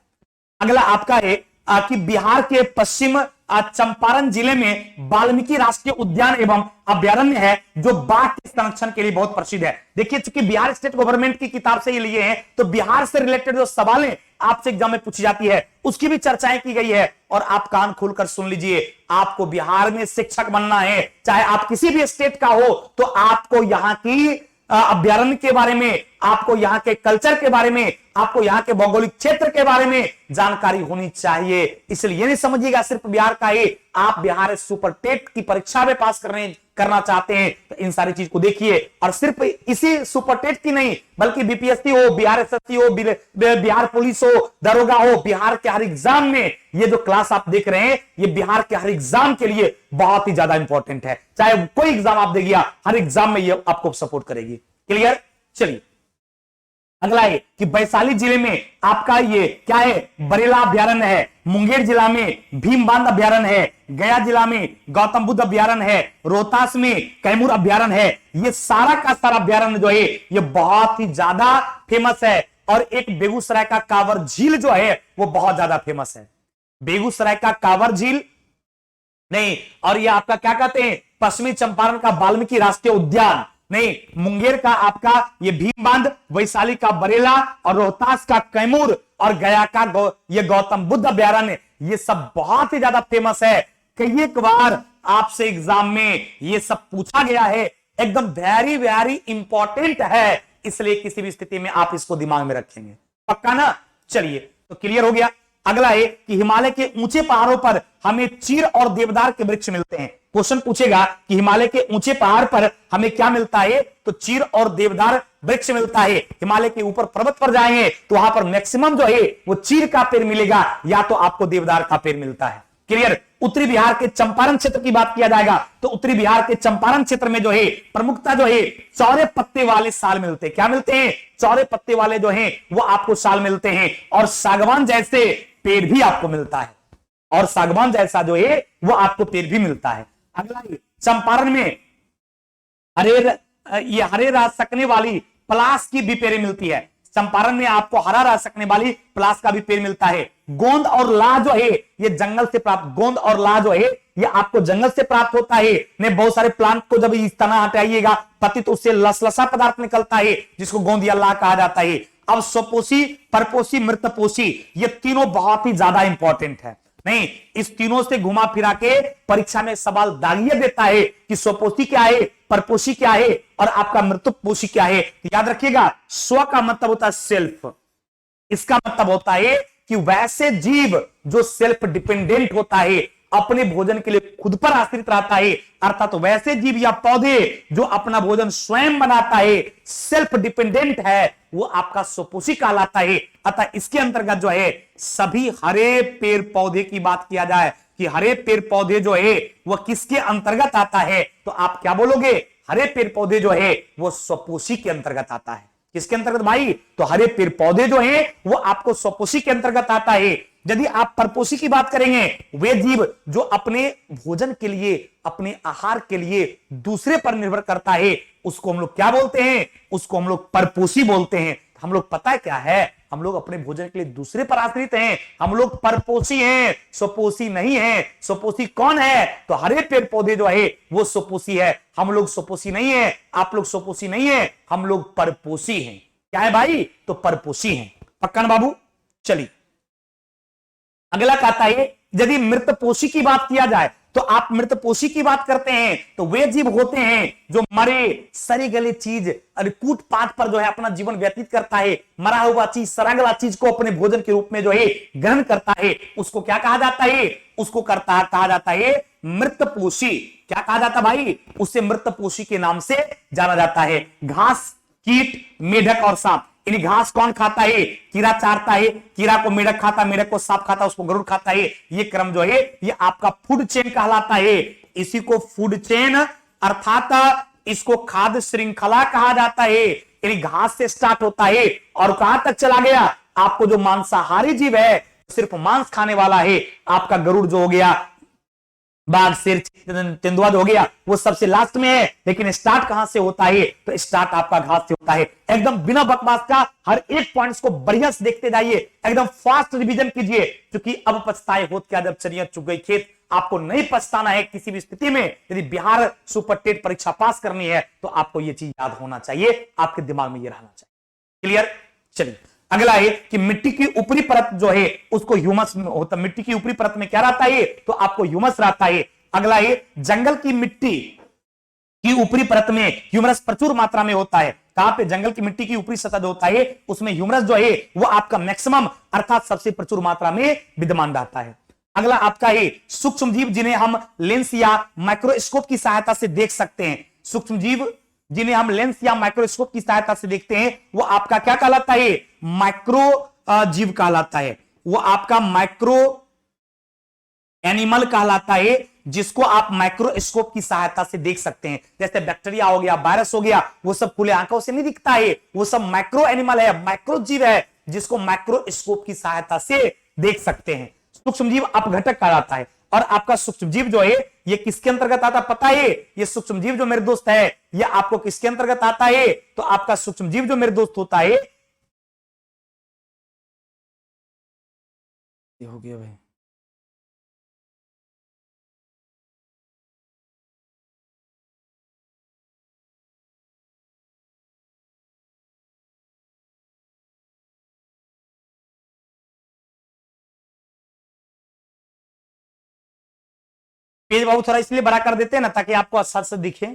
अगला आपका है कि बिहार के पश्चिम चंपारण जिले में वाल्मीकि राष्ट्रीय उद्यान एवं अभ्यारण्य है, जो बाघ के संरक्षण के लिए बहुत प्रसिद्ध है। देखिए, चूंकि बिहार स्टेट गवर्नमेंट की किताब से ये लिए हैं, तो बिहार से रिलेटेड जो सवालें आपसे एग्जाम में पूछी जाती है उसकी भी चर्चाएं की गई है। और आप कान खोलकर सुन लीजिए, आपको बिहार में शिक्षक बनना है, चाहे आप किसी भी स्टेट का हो, तो आपको यहाँ की अभ्यारण्य के बारे में, आपको यहाँ के कल्चर के बारे में, आपको यहाँ के भौगोलिक क्षेत्र के बारे में जानकारी होनी चाहिए। इसलिए ये नहीं समझिएगा सिर्फ बिहार का ही, आप बिहार सुपर टेट की परीक्षा में पास करना चाहते हैं तो इन सारी चीज को देखिए। और सिर्फ इसी सुपर टेट की नहीं, बल्कि बीपीएससी हो, बिहार एसएससी हो, बिहार पुलिस हो, दरोगा हो, बिहार के हर एग्जाम में ये जो क्लास आप देख रहे हैं, ये बिहार के हर एग्जाम के लिए बहुत ही ज्यादा इंपॉर्टेंट है। चाहे कोई एग्जाम आप देखिए, हर एग्जाम में ये आपको सपोर्ट करेगी। क्लियर? चलिए, अगला है कि वैशाली जिले में आपका ये क्या है, बरेला अभ्यारण्य है, मुंगेर जिला में भीमबांध अभ्यारण्य है, गया जिला में गौतम बुद्ध अभ्यारण्य है, रोहतास में कैमूर अभ्यारण्य है। ये सारा का सारा अभ्यारण्य जो है ये बहुत ही ज्यादा फेमस है। और एक बेगूसराय का कांवर झील जो है वो बहुत ज्यादा फेमस है। बेगूसराय का कांवर झील नहीं, और ये आपका क्या कहते हैं, पश्चिमी चंपारण का वाल्मीकि राष्ट्रीय उद्यान नहीं, मुंगेर का आपका ये भीमबांध, वैशाली का बरेला, और रोहतास का कैमूर, और गया का ये गौतम बुद्ध अभ्यारण्य, ये सब बहुत ही ज्यादा फेमस है। कई एक बार आपसे एग्जाम में ये सब पूछा गया है, एकदम वेरी वेरी इंपॉर्टेंट है, इसलिए किसी भी स्थिति में आप इसको दिमाग में रखेंगे। पक्का ना? चलिए, तो क्लियर हो गया। अगला है कि हिमालय के ऊंचे पहाड़ों पर हमें चीर और देवदार के वृक्ष मिलते हैं। क्वेश्चन पूछेगा कि हिमालय के ऊंचे पहाड़ पर हमें क्या मिलता है, तो चीर और देवदार वृक्ष मिलता है। हिमालय के ऊपर पर्वत पर जाएंगे तो वहां पर मैक्सिमम जो है वो चीर का पेड़ मिलेगा, या तो आपको देवदार का पेड़ मिलता है। क्लियर? उत्तरी बिहार के चंपारण क्षेत्र की बात किया जाएगा तो उत्तरी बिहार के चंपारण क्षेत्र में जो है प्रमुखता जो है चौड़े पत्ते वाले साल मिलते हैं। क्या मिलते हैं? चौड़े पत्ते वाले जो हैं वो आपको साल मिलते हैं, और सागवान जैसे पेड़ भी आपको मिलता है, और सागवान जैसा जो है वो आपको पेड़ भी मिलता है। अगला चंपारण में हरे रह सकने वाली पलास की भी पेड़ मिलती है। चंपारण में आपको हरा रह सकने वाली पलास का भी पेड़ मिलता है। गोंद और ला जो है ये जंगल से प्राप्त, गोंद और ला जो है ये आपको जंगल से प्राप्त होता है। ने बहुत सारे प्लांट को जब इस तना हटाइएगा पतित उससे लसलसा पदार्थ निकलता है जिसको गोंद या ला कहा जाता है। अब स्वपोषी, परपोषी, मृतपोषी, ये तीनों बहुत ही ज्यादा इंपॉर्टेंट है। नहीं, इस तीनों से घुमा फिरा के परीक्षा में सवाल दागिए देता है कि स्वपोषी क्या है, परपोषी क्या है, और आपका मृतपोषी क्या है। याद रखिएगा, स्व का मतलब होता है सेल्फ, इसका मतलब होता है कि वैसे जीव जो सेल्फ डिपेंडेंट होता है, अपने भोजन के लिए खुद पर आश्रित रहता है, अर्थात तो वैसे जीव या पौधे जो अपना भोजन स्वयं बनाता है, सेल्फ डिपेंडेंट है, वो आपका स्वपोषी कहलाता है। अतः इसके अंतर्गत जो है सभी हरे पेड़ पौधे की बात किया जाए कि हरे पेड़ पौधे जो है वह किसके अंतर्गत आता है, तो आप क्या बोलोगे? हरे पेड़ पौधे जो है वो स्वपोषी के अंतर्गत आता है। किसके अंतर्गत भाई? तो हरे पेड़ पौधे जो है वो आपको स्वपोषी के अंतर्गत आता है। यदि आप परपोषी की बात करेंगे, वे जीव जो अपने भोजन के लिए, अपने आहार के लिए दूसरे पर निर्भर करता है, उसको हम लोग क्या बोलते हैं? उसको हम लोग परपोषी बोलते हैं। हम लोग पता है क्या है? हम लोग अपने भोजन के लिए दूसरे पर आश्रित हैं, हम लोग परपोषी हैं, स्वपोषी नहीं हैं। स्वपोषी कौन है? तो हरे पेड़ पौधे जो है वो स्वपोषी है, हम लोग स्वपोषी नहीं है, आप लोग स्वपोषी नहीं है, हम लोग परपोषी हैं। क्या है भाई? तो परपोषी हैं। पक्का ना बाबू? चलिए अगला कहता है, यदि मृतपोषी की बात किया जाए तो आप मृतपोषी की बात करते हैं तो वे जीव होते हैं जो मरे सड़ी गली चीज कूट पाट पर जो है अपना जीवन व्यतीत करता है, मरा हुआ चीज, सड़ा गला चीज को अपने भोजन के रूप में जो है ग्रहण करता है, उसको क्या कहा जाता है? उसको कहा जाता है मृतपोषी। क्या कहा जाता भाई? उसे मृतपोषी के नाम से जाना जाता है। घास, कीट, मेढक और सांप, इन घास कौन खाता है? कीड़ा चारता है, कीड़ा को मेढक खाता, मेढक को सांप खाता, उसको गरुड़ खाता है। ये क्रम जो है ये आपका फूड चेन कहलाता है। इसी को फूड चेन अर्थात इसको खाद्य श्रृंखला कहा जाता है। यानी घास से स्टार्ट होता है और कहां तक चला गया? आपको जो मांसाहारी जीव है, सिर्फ मांस खाने वाला है, आपका गरुड़ जो हो गया, बाघ, शेर, तेंदुआ हो गया, वो सबसे लास्ट में है। लेकिन स्टार्ट कहां से होता है? तो स्टार्ट आपका घास से होता है। एकदम बिना बकवास का हर एक पॉइंट्स को बढ़िया से देखते जाइए, एकदम फास्ट रिवीजन कीजिए, क्योंकि अब पछताए होत क्या जब चरिया चुग गई खेत। आपको नहीं पछताना है किसी भी स्थिति में। यदि बिहार सुपर टेट परीक्षा पास करनी है तो आपको यह चीज याद होना चाहिए, आपके दिमाग में यह रहना चाहिए। क्लियर? चलिए अगला है कि मिट्टी की ऊपरी परत जो है उसको ह्यूमस होता है। मिट्टी की ऊपरी परत में क्या रहता है? तो आपको ह्यूमस रहता है। अगला है जंगल की मिट्टी की ऊपरी परत में ह्यूमरस प्रचुर मात्रा में होता है। कहां पे? जंगल की मिट्टी की ऊपरी सतह जो होता है उसमें ह्यूमरस जो है वो आपका मैक्सिमम अर्थात सबसे प्रचुर मात्रा में विद्यमान रहता है। अगला आपका है सूक्ष्म जीव जिन्हें हम लेंस या माइक्रोस्कोप की सहायता से देख सकते हैं। सूक्ष्म जीव जिन्हें हम लेंस या माइक्रोस्कोप की सहायता से देखते हैं वो आपका क्या कहलाता है? माइक्रो जीव कहलाता है। वो आपका माइक्रो एनिमल कहलाता है, जिसको आप माइक्रोस्कोप की सहायता से देख सकते हैं। जैसे बैक्टीरिया हो गया, वायरस हो गया, वो सब खुले आंखों से नहीं दिखता है, वो सब माइक्रो एनिमल है, माइक्रो जीव है, जिसको माइक्रोस्कोप की सहायता से देख सकते हैं। सूक्ष्म जीव अपघटक कहलाता है। और आपका सूक्ष्म जीव जो है ये किसके अंतर्गत आता पता है? ये सूक्ष्म जीव जो मेरे दोस्त है ये आपको किसके अंतर्गत आता है? तो आपका सूक्ष्म जीव जो मेरे दोस्त होता है, ये हो गया भाई, पेज बाबू थोड़ा इसलिए बड़ा कर देते हैं ना ताकि आपको अच्छा से दिखे।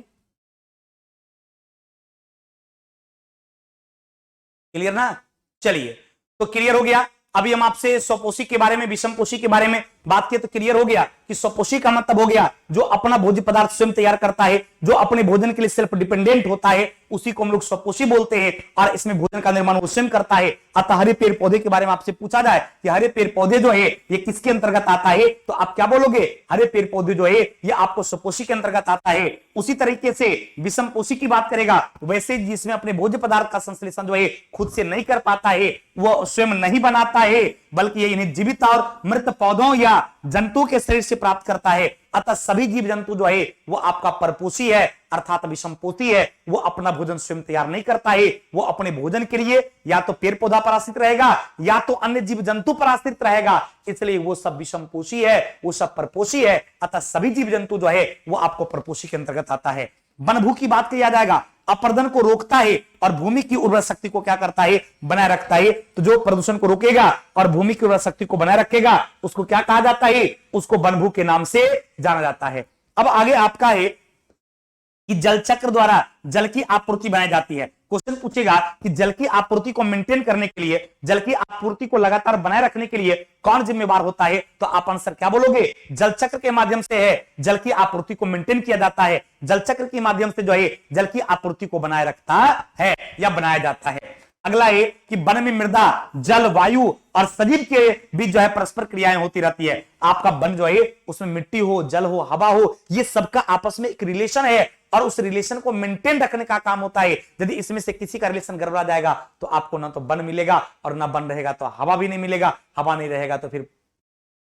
क्लियर ना? चलिए तो क्लियर हो गया। अभी हम आपसे स्वपोषी के बारे में, विषमपोषी के बारे में बात किए तो क्लियर हो गया कि स्वपोषी का मतलब हो गया जो अपना भोज्य पदार्थ स्वयं तैयार करता है, जो अपने भोजन के लिए सेल्फ डिपेंडेंट होता है, उसी को हम लोग स्वपोषी बोलते हैं। और इसमें भोजन का निर्माण वो स्वयं करता है। अतः हरे पेड़ पौधे के बारे में आपसे पूछा जाए कि हरे पेड़ पौधे जो है ये किसके अंतर्गत आता है, तो आप क्या बोलोगे? हरे पेड़ पौधे जो है ये आपको स्वपोषी के अंतर्गत आता है। उसी तरीके से विषमपोषी की बात करेगा, वैसे जिसमें अपने भोज्य पदार्थ का संश्लेषण जो है खुद से नहीं कर पाता है, वो स्वयं नहीं बनाता है, बल्कि ये इन्हें जीवित और मृत पौधों या जंतुओं के शरीर से प्राप्त करता है। अतः सभी जीव जंतु जो है वो आपका परपोषी है अर्थात विषमपोषी है। वो अपना भोजन स्वयं तैयार नहीं करता है, वो अपने भोजन के लिए या तो पेड़ पौधा पर आश्रित रहेगा या तो अन्य जीव जंतु पर आश्रित रहेगा, इसलिए वो सब विषमपोषी है, वो सब परपोषी है। अतः सभी जीव जंतु जो है वो आपको परपोषी के अंतर्गत आता है। वनभू की बात किया जाएगा, अपर्दन को रोकता है और भूमि की उर्वरक शक्ति को क्या करता है? बनाए रखता है। तो जो प्रदूषण को रोकेगा और भूमि की उर्वरक शक्ति को बनाए रखेगा उसको क्या कहा जाता है? उसको वनभू के नाम से जाना जाता है। अब आगे आपका है कि जल चक्र द्वारा जल की आपूर्ति बनाई जाती है। क्वेश्चन पूछेगा कि जल की आपूर्ति को मेंटेन करने के लिए, जल की आपूर्ति को लगातार बनाए रखने के लिए कौन जिम्मेवार होता है, तो आप आंसर क्या बोलोगे? जल चक्र के माध्यम से है जल की आपूर्ति को मेंटेन किया जाता है, जल चक्र के माध्यम से जो है जल की आपूर्ति को बनाए रखता है या बनाया जाता है। अगला है कि वन में मृदा, जल, वायु और सजीव के बीच जो है परस्पर क्रियाएं होती रहती है। आपका वन जो है उसमें मिट्टी हो, जल हो, हवा हो, ये सबका आपस में एक रिलेशन है और उस रिलेशन को मेंटेन रखने का काम होता है। यदि इसमें से किसी का रिलेशन गड़बड़ा जाएगा तो आपको ना तो वन मिलेगा और ना वन रहेगा तो हवा भी नहीं मिलेगा, हवा नहीं रहेगा तो फिर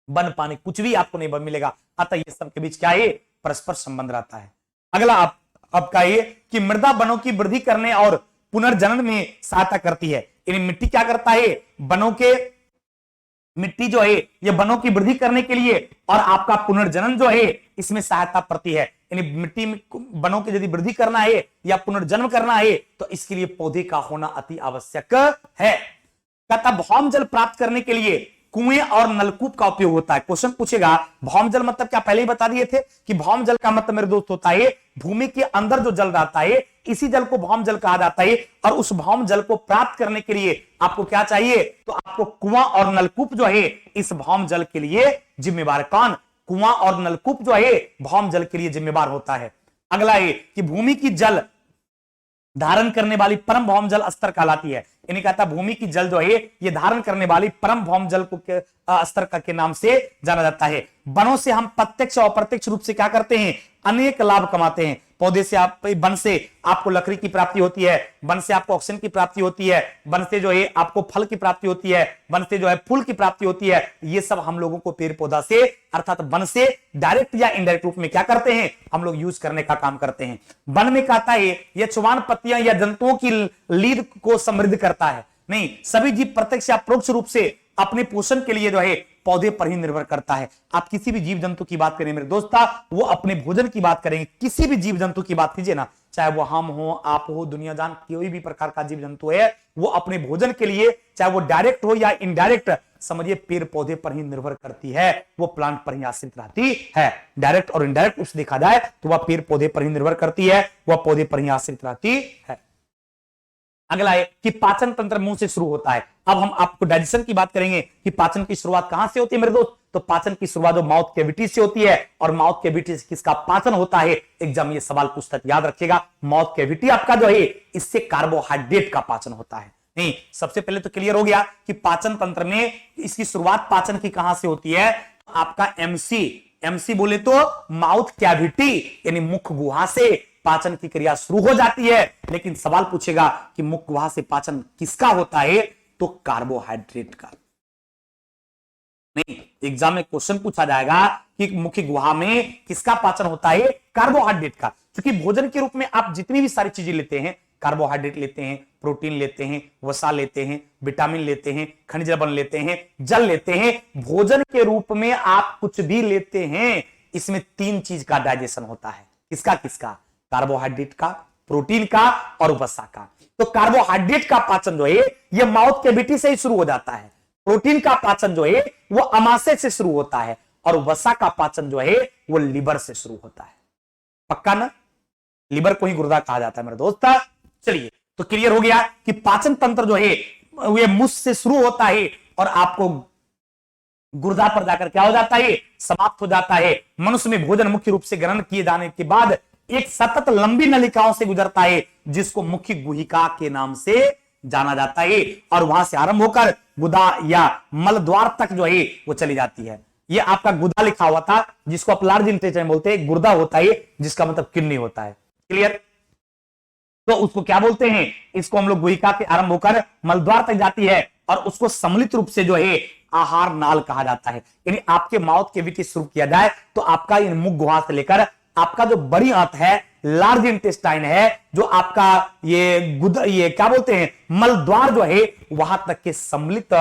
वन, पानी कुछ भी आपको नहीं मिलेगा। अतः ये सब के बीच क्या है? परस्पर संबंध रहता है। अगला आपका ये कि मृदा वनों की वृद्धि करने और पुनर्जनन में सहायता करती है। यानी मिट्टी क्या करता है? वनों के, मिट्टी जो है ये वनों की वृद्धि करने के लिए और आपका पुनर्जनन जो है इसमें सहायता करती है। यानी मिट्टी में वनों की यदि वृद्धि करना है या पुनर्जन्म करना है तो इसके लिए पौधे का होना अति आवश्यक है। कहता भौम जल प्राप्त करने के लिए कुएं और नलकूप का उपयोग होता है। क्वेश्चन पूछेगा भौम जल मतलब क्या? पहले ही बता दिए थे कि भौम जल का मतलब मेरे दोस्त होता है भूमि के अंदर जो जल रहता है, इसी जल को भौम जल कहा जाता है। और उस भौम जल को प्राप्त करने के लिए आपको क्या चाहिए? तो आपको कुआं और नलकूप जो है इस भौम जल के लिए जिम्मेवार कौन? कुआं और नलकूप जो है भौम जल के लिए जिम्मेवार होता है। अगला है कि भूमि की जल धारण करने वाली परम भौम जल स्तर कहलाती है। यानी कहता भूमि की जल जो है ये धारण करने वाली परम भौम जल को स्तर के नाम से जाना जाता है। वनों से हम प्रत्यक्ष और अप्रत्यक्ष रूप से क्या करते हैं? अनेक लाभ कमाते हैं। पौधे से आप, वन से आपको लकड़ी की प्राप्ति होती है, वन से आपको ऑक्सीजन की प्राप्ति होती है, वन से जो है आपको फल की प्राप्ति होती है, वन से जो है फूल की प्राप्ति होती है। ये सब हम लोगों को पेड़ पौधा से अर्थात वन से डायरेक्ट या इनडायरेक्ट रूप में क्या करते हैं? हम लोग यूज करने का काम करते हैं। वन में कहता है ये चुवान पत्तियां या जंतुओं की लीद को समृद्ध करता है। नहीं, सभी जीव प्रत्यक्ष या परोक्ष रूप से अपने पोषण के लिए जो है पौधे पर ही निर्भर करता है। आप किसी भी जीव जंतु की बात करें मेरे दोस्ता, वो अपने भोजन की बात करेंगे। किसी भी जीव जंतु की बात कीजिए ना, चाहे वो हम हो, आप हो, दुनिया जान कोई भी प्रकार का जीव जंतु है, वो अपने भोजन के लिए चाहे वो डायरेक्ट हो या इनडायरेक्ट, समझिए पेड़ पौधे पर ही निर्भर करती है, वो प्लांट पर ही आश्रित रहती है। डायरेक्ट और इनडायरेक्ट उसे देखा जाए तो वह पेड़ पौधे पर ही निर्भर करती है, वह पौधे पर ही आश्रित रहती है। अगला है कि पाचन तंत्र मुंह से शुरू होता है। अब हम आपको डाइजेशन की बात करेंगे कि पाचन की शुरुआत कहां से होती है मेरे दोस्त? तो पाचन की शुरुआत जो माउथ कैविटी से होती है। और माउथ कैविटी से किसका पाचन होता है? एग्जाम ये सवाल पूछता है, याद रखिएगा। माउथ कैविटी आपका जो है इससे कार्बोहाइड्रेट का पाचन होता है। नहीं, सबसे पहले तो क्लियर हो गया कि पाचन तंत्र में इसकी शुरुआत पाचन की कहां से होती है? आपका एमसी बोले तो माउथ कैविटी यानी मुख गुहा से पाचन की क्रिया शुरू हो जाती है। लेकिन सवाल पूछेगा कि मुख गुहा से पाचन किसका होता है? तो कार्बोहाइड्रेट का। नहीं, एग्जाम में क्वेश्चन पूछा जाएगा कि मुख्य गुहा में किसका पाचन होता है? कार्बोहाइड्रेट का। क्योंकि भोजन के रूप में आप जितनी भी सारी चीजें लेते हैं, कार्बोहाइड्रेट लेते हैं, प्रोटीन लेते हैं, वसा लेते हैं, विटामिन लेते हैं, खनिज लवण लेते हैं, जल लेते हैं, भोजन के रूप में आप कुछ भी लेते हैं, इसमें तीन चीज का डाइजेशन होता है। किसका किसका? कार्बोहाइड्रेट का, प्रोटीन का और वसा का। तो कार्बोहाइड्रेट का पाचन जो है ये माउथ कैविटी से ही शुरू हो जाता है। प्रोटीन का पाचन जो है वो अमाशय से शुरू होता है और वसा का पाचन जो है वो लीवर से शुरू होता है। पक्का ना? लीवर को ही गुर्दा कहा जाता है मेरे दोस्त। चलिए, तो क्लियर हो गया कि पाचन तंत्र जो है ये मुंह से शुरू होता है और आपको गुर्दा पर जाकर क्या हो जाता है? समाप्त हो जाता है। मनुष्य में भोजन मुख्य रूप से ग्रहण किए जाने के बाद एक सतत लंबी नलिकाओं से गुजरता है जिसको मुख्य गुहिका के नाम से जाना जाता है और वहां से आरंभ होकर गुदा या मल द्वार तक जो है वो चली जाती है। ये आपका गुदा लिखा हुआ था जिसको आप लार्ज इंटेस्टाइन बोलते हैं, गुर्दा होता है जिसका मतलब किडनी होता है। क्लियर? तो उसको क्या बोलते हैं? इसको हम लोग गुहिका के आरंभ होकर मलद्वार तक जाती है और उसको सम्मिलित रूप से जो है आहार नाल कहा जाता है। यानी आपके माउथ कैविटी शुरू किया जाए तो आपका इन मुख गुहा से लेकर आपका जो बड़ी आंत है, लार्ज इंटेस्टाइन है, जो आपका ये क्या बोलते हैं मलद्वार जो है, वहां तक के सम्मिलित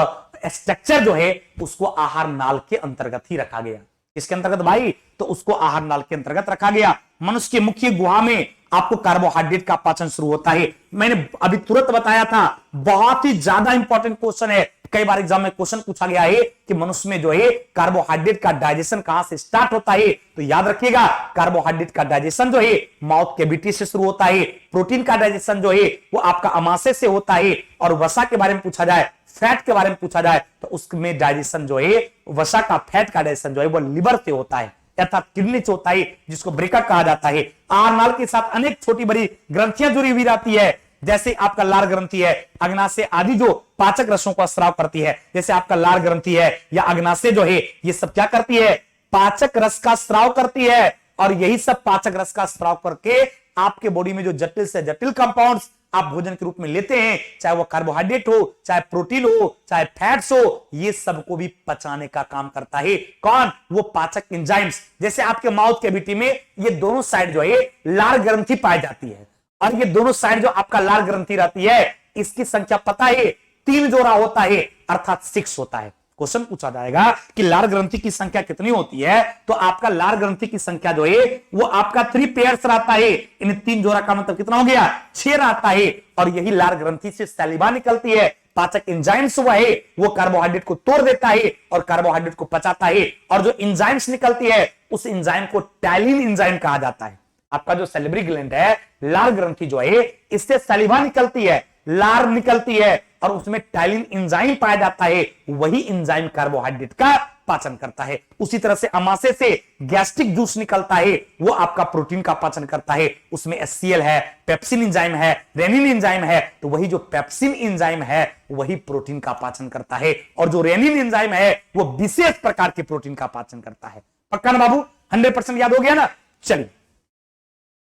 स्ट्रक्चर जो है उसको आहार नाल के अंतर्गत ही रखा गया। इसके अंतर्गत भाई, तो उसको आहार नाल के अंतर्गत रखा गया। मनुष्य के मुख्य गुहा में आपको कार्बोहाइड्रेट का पाचन शुरू होता है। मैंने अभी तुरंत बताया था, बहुत ही ज्यादा इंपॉर्टेंट क्वेश्चन है, कई बार एग्जाम में क्वेश्चन पूछा गया है कि मनुष्य में जो है कार्बोहाइड्रेट का डाइजेशन कहां से स्टार्ट होता है, तो याद रखिएगा कार्बोहाइड्रेट का डाइजेशन जो है माउथ कैविटी से शुरू होता है, प्रोटीन का डाइजेशन जो है वो आपका अमाशय से होता है, और वसा के बारे में पूछा जाए, फैट के बारे में पूछा जाए तो उसमें डाइजेशन जो है वसा का, फैट का डाइजेशन जो है वो लिवर से होता है अर्थात किडनी से होता है, जिसको ब्रेका कहा जाता है। आहार नाल के साथ अनेक छोटी बड़ी ग्रंथियां जुड़ी हुई रहती है, जैसे आपका लार ग्रंथि है, अग्नाशय आदि जो पाचक रसों का स्राव करती है, जैसे आपका लार ग्रंथि है या अग्नाशय जो है ये सब क्या करती है, पाचक रस का स्राव करती है, और यही सब पाचक रस का स्राव करके आपके बॉडी में जो जटिल से जटिल कंपाउंड्स आप भोजन के रूप में लेते हैं, चाहे वो कार्बोहाइड्रेट हो, चाहे प्रोटीन हो, चाहे फैट्स हो, ये सबको भी पचाने का काम करता है कौन, वो पाचक एंजाइम्स। जैसे आपके माउथ कैविटी में ये दोनों साइड जो है लार ग्रंथि पाई जाती है, और ये दोनों साइड जो आपका लार ग्रंथि रहती है इसकी संख्या पता है 3 जोड़ा होता है अर्थात 6 होता है। क्वेश्चन पूछा जाएगा कि लार ग्रंथि की संख्या कितनी होती है, तो आपका लार ग्रंथि की संख्या जो है वो आपका 3 पेयर्स रहता है, इन 3 जोड़ा का मतलब कितना हो गया 6 रहता है, और यही लार ग्रंथि से सैलिवा निकलती है, पाचक एंजाइम्स हुआ है वो कार्बोहाइड्रेट को तोड़ देता है और कार्बोहाइड्रेट को पचाता है, और जो एंजाइम्स निकलती है उस एंजाइम को टैलिन एंजाइम कहा जाता है। आपका जो सैलिवरी ग्लैंड है, लार ग्रंथि जो है इससे सैलिवा निकलती है, लार निकलती है, और उसमें टैलिन एंजाइम पाया जाता है, वही एंजाइम कार्बोहाइड्रेट का पाचन करता है। उसी तरह से अमाशय से गैस्ट्रिक जूस निकलता है, वो आपका प्रोटीन का पाचन करता है, उसमें HCl है, पेप्सिन एंजाइम है, रेनिन एंजाइम है, तो वही जो पेप्सिन एंजाइम है वही प्रोटीन का पाचन करता है, और जो रेनिन एंजाइम है वो विशेष प्रकार के प्रोटीन का पाचन करता है। पक्का ना बाबू, 100% याद हो गया ना। चलिए,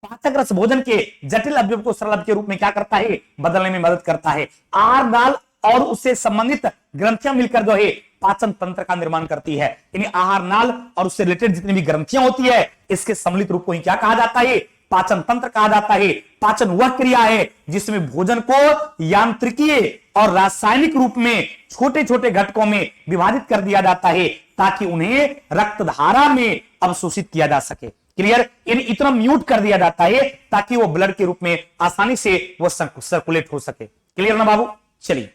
पाचक रस भोजन के जटिल अवयव को सरल के रूप में क्या करता है, बदलने में मदद करता है। आहार नाल और उससे संबंधित ग्रंथियां मिलकर जो है पाचन तंत्र का निर्माण करती है। यानी आहार नाल और उससे रिलेटेड जितनी भी ग्रंथियां होती है इसके सम्मिलित रूप को ही क्या कहा जाता है, पाचन तंत्र कहा जाता है। पाचन वह क्रिया है जिसमें भोजन को यांत्रिकीय और रासायनिक रूप में छोटे छोटे घटकों में विभाजित कर दिया जाता है ताकि उन्हें रक्तधारा में अवशोषित किया जा सके। क्लियर, इतना म्यूट कर दिया जाता है ताकि वो ब्लड के रूप में आसानी से वो सर्कुलेट हो सके। क्लियर ना बाबू। चलिए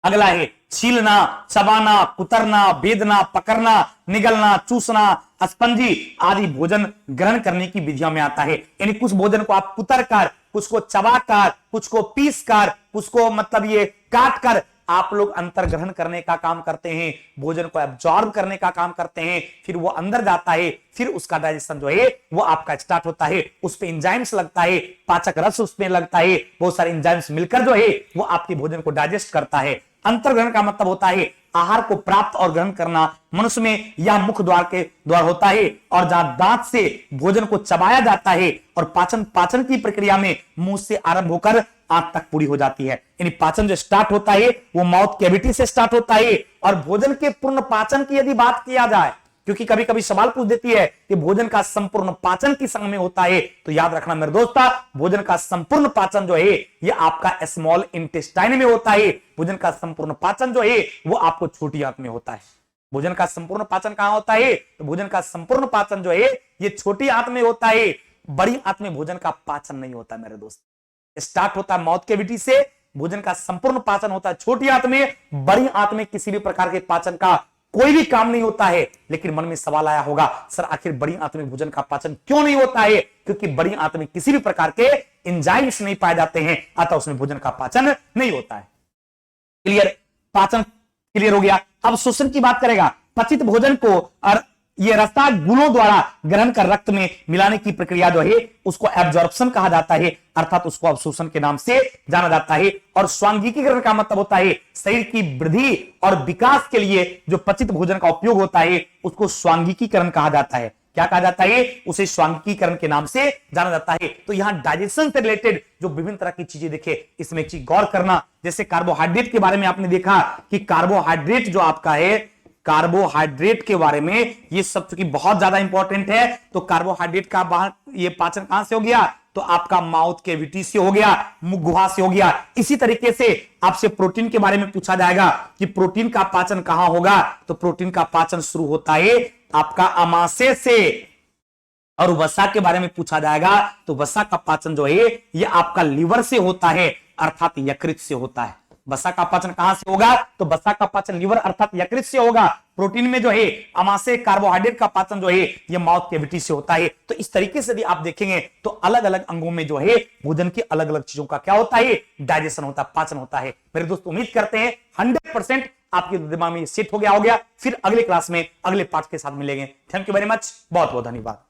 अगला है छीलना, चबाना, कुतरना, बेदना, पकड़ना, निगलना, चूसना, स्पंजी आदि भोजन ग्रहण करने की विधियों में आता है। यानी कुछ भोजन को आप कुतर कर, कुछ को चबा कर, कुछ को पीस कर, कुछ को मतलब ये काट कर आप लोग अंतर ग्रहण करने का काम करते हैं, भोजन को एब्जॉर्ब करने का काम करते हैं, फिर वो अंदर जाता है, फिर उसका डाइजेशन जो है वो आपका स्टार्ट होता है, उस पे एंजाइम्स लगता है, पाचक रस उसमें लगता है, बहुत सारे एंजाइम्स मिलकर जो है वो आपके भोजन को डाइजेस्ट करता है। अंतर ग्रहण का मतलब होता है आहार को प्राप्त और ग्रहण करना। मनुष्य में यह मुख द्वार के द्वार होता है, और जहां दांत से भोजन को चबाया जाता है और पाचन की प्रक्रिया में मुंह से आरंभ होकर आंत तक पूरी हो जाती है। यानी पाचन जो स्टार्ट होता है वो माउथ कैविटी से स्टार्ट होता है। और भोजन के पूर्ण पाचन की यदि बात किया जाए, क्योंकि कभी कभी सवाल पूछ देती है कि भोजन का संपूर्ण पाचन किस अंग में होता है, तो याद रखना मेरे दोस्ता, भोजन का संपूर्ण पाचन जो है ये आपका स्मॉल इंटेस्टाइन में होता है। भोजन का संपूर्ण पाचन जो है वो आपको छोटी आंत में होता है। भोजन का संपूर्ण पाचन कहां होता है, तो भोजन का संपूर्ण पाचन जो है ये छोटी आंत में होता है। बड़ी आंत में भोजन का पाचन नहीं होता मेरे दोस्त। स्टार्ट होता है माउथ कैविटी से, भोजन का संपूर्ण पाचन होता है छोटी आंत में। बड़ी आंत में किसी भी प्रकार के पाचन का कोई भी काम नहीं होता है। लेकिन मन में सवाल आया होगा, सर आखिर बड़ी आंत में भोजन का पाचन क्यों नहीं होता है? क्योंकि बड़ी आंत में किसी भी प्रकार के एंजाइम्स नहीं पाए जाते हैं, अतः उसमें भोजन का पाचन नहीं होता है। क्लियर, पाचन क्लियर हो गया। अब शोषण की बात करेगा। पचित भोजन को और ये रसा गुणों द्वारा ग्रहण कर रक्त में मिलाने की प्रक्रिया जो है उसको एब्जॉर्प्शन कहा जाता है, अर्थात उसको अवशोषण के नाम से जाना जाता है। और स्वांगिकीकरण का मतलब होता है शरीर की वृद्धि और विकास के लिए जो पचित भोजन का उपयोग होता है उसको स्वांगिकीकरण कहा जाता है। क्या कहा जाता है? उसे स्वांगिकीकरण के नाम से जाना जाता है। तो यहां डाइजेशन से रिलेटेड जो विभिन्न तरह की चीजें देखे, इसमें एक चीज गौर करना, जैसे कार्बोहाइड्रेट के बारे में आपने देखा कि कार्बोहाइड्रेट जो आपका है, कार्बोहाइड्रेट के बारे में ये सब चूंकि बहुत ज्यादा इंपॉर्टेंट है, तो कार्बोहाइड्रेट का बाहर ये पाचन कहां से हो गया, तो आपका माउथ कैविटी से हो गया, मुख गुहा से हो गया। इसी तरीके से आपसे प्रोटीन के बारे में पूछा जाएगा कि प्रोटीन का पाचन कहां होगा, तो प्रोटीन का पाचन शुरू होता है आपका अमाशय से। और वसा के बारे में पूछा जाएगा तो वसा का पाचन जो है ये आपका लीवर से होता है, अर्थात यकृत से होता है। वसा का पाचन कहां से होगा? तो वसा का पाचन लिवर अर्थात यकृत से होगा। प्रोटीन में जो है आमाशय कार्बोहाइड्रेट का पाचन जो है ये माउथ कैविटी से होता है। तो इस तरीके से यदि आप देखेंगे तो अलग अलग अंगों में जो है भोजन की अलग अलग चीजों का क्या होता है? डाइजेशन होता है, पाचन होता है। मेरे दोस्त उम्मीद करते हैं 100% आपके दिमाग में सेट हो गया। फिर अगले क्लास में अगले पाठ के साथ मिलेंगे। थैंक यू वेरी मच, बहुत बहुत धन्यवाद।